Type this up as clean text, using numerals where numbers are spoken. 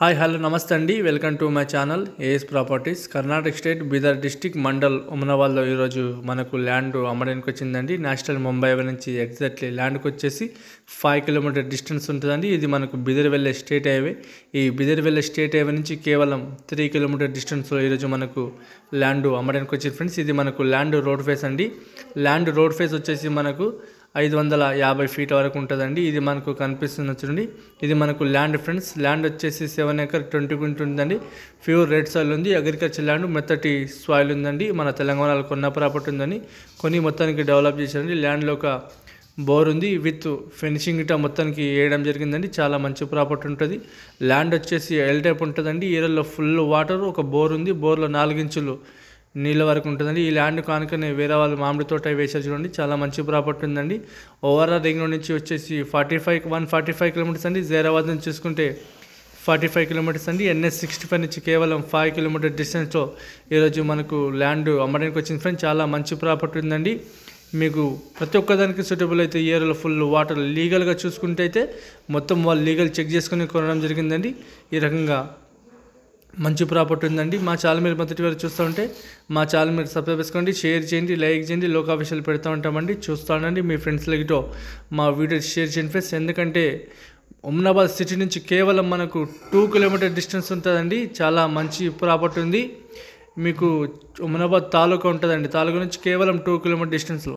Hi hello నమస్తే అండి. Welcome to my channel AS properties. Karnataka state Bidar district mandal ఉమనాబాద్లో ఈరోజు మనకు ల్యాండ్ అమ్మడానికి వచ్చిందండి. నేషనల్ ముంబై నుంచి ఎగ్జాక్ట్లీ ల్యాండ్కి వచ్చేసి 5 కిలోమీటర్ డిస్టెన్స్ ఉంటుందండి. ఇది మనకు బీదర్ వెళ్ళే స్టేట్ హైవే. ఈ బీదర్ వెళ్ళే స్టేట్ హైవే నుంచి కేవలం 3 కిలోమీటర్ డిస్టెన్స్లో ఈరోజు మనకు ల్యాండ్ అమ్మడానికి వచ్చింది ఫ్రెండ్స్. ఇది మనకు ల్యాండ్ రోడ్ ఫేస్ అండి. ల్యాండ్ రోడ్ ఫేస్ వచ్చేసి మనకు 550 ఫీట్ వరకు ఉంటుందండి. ఇది మనకు కనిపిస్తుంది చూడండి. ఇది మనకు ల్యాండ్ ఫ్రెండ్స్. ల్యాండ్ వచ్చేసి 7 ఎకర్ 20 గుంట ఉందండి. ప్యూర్ రెడ్ సాయిల్ ఉంది. అగ్రికల్చర్ ల్యాండ్, మెత్తటి సాయిల్ ఉందండి. మన తెలంగాణలో కొన్న ప్రాపర్టీ ఉందని కొన్ని మొత్తానికి డెవలప్ చేశారండి. ల్యాండ్లో ఒక బోర్ ఉంది విత్ ఫినిషింగ్ ఇట్లా మొత్తానికి వేయడం జరిగిందండి. చాలా మంచి ప్రాపర్టీ ఉంటుంది. ల్యాండ్ వచ్చేసి ఎల్ టైప్ ఉంటుందండి. ఏరియాలో ఫుల్ వాటర్, ఒక బోర్ ఉంది. బోర్లో 4 ఇంచులు నీళ్ళ వరకు ఉంటుందండి. ఈ ల్యాండ్ కానుకనే వేరే వాళ్ళు మామిడి తోట వేసారు చూడండి. చాలా మంచి ప్రాపర్టీ ఉందండి. ఓవరాల్ రింగ్ రోడ్ నుంచి వచ్చేసి 145 కిలోమీటర్స్ అండి. జైరాబాద్ నుంచి చూసుకుంటే 45 కిలోమీటర్స్ అండి. NH 65 నుంచి కేవలం 5 కిలోమీటర్ డిస్టెన్స్లో ఈరోజు మనకు ల్యాండ్ అమ్మడానికి వచ్చింది ఫ్రెండ్స్. చాలా మంచి ప్రాపర్టీ ఉందండి. మీకు ప్రతి ఒక్కదానికి సూటబుల్ అయితే ఈ ఏరియాలో ఫుల్ వాటర్ లీగల్గా చూసుకుంటే అయితే మొత్తం వాళ్ళు లీగల్ చెక్ చేసుకుని కొనడం జరిగిందండి. ఈ రకంగా మంచి ప్రాపర్టీ ఉందండి. మా ఛానల్ మీరు మొదటి వారు చూస్తూ ఉంటే మా ఛానల్ మీరు సబ్స్క్రైబ్ చేసుకోండి, షేర్ చేయండి, లైక్ చేయండి. లోక విషయాలు పెడతా ఉంటామండి. చూస్తూ ఉండండి. మీ ఫ్రెండ్స్లకి మా వీడియో షేర్ చేయండి ఫ్రెండ్స్. ఎందుకంటే ఉమనాబాద్ సిటీ నుంచి కేవలం మనకు 2 కిలోమీటర్ డిస్టెన్స్ ఉంటుందండి. చాలా మంచి ప్రాపర్టీ ఉంది. మీకు ఉమనాబాద్ తాలూకా ఉంటుందండి. తాలూకా నుంచి కేవలం 2 కిలోమీటర్ డిస్టెన్స్లో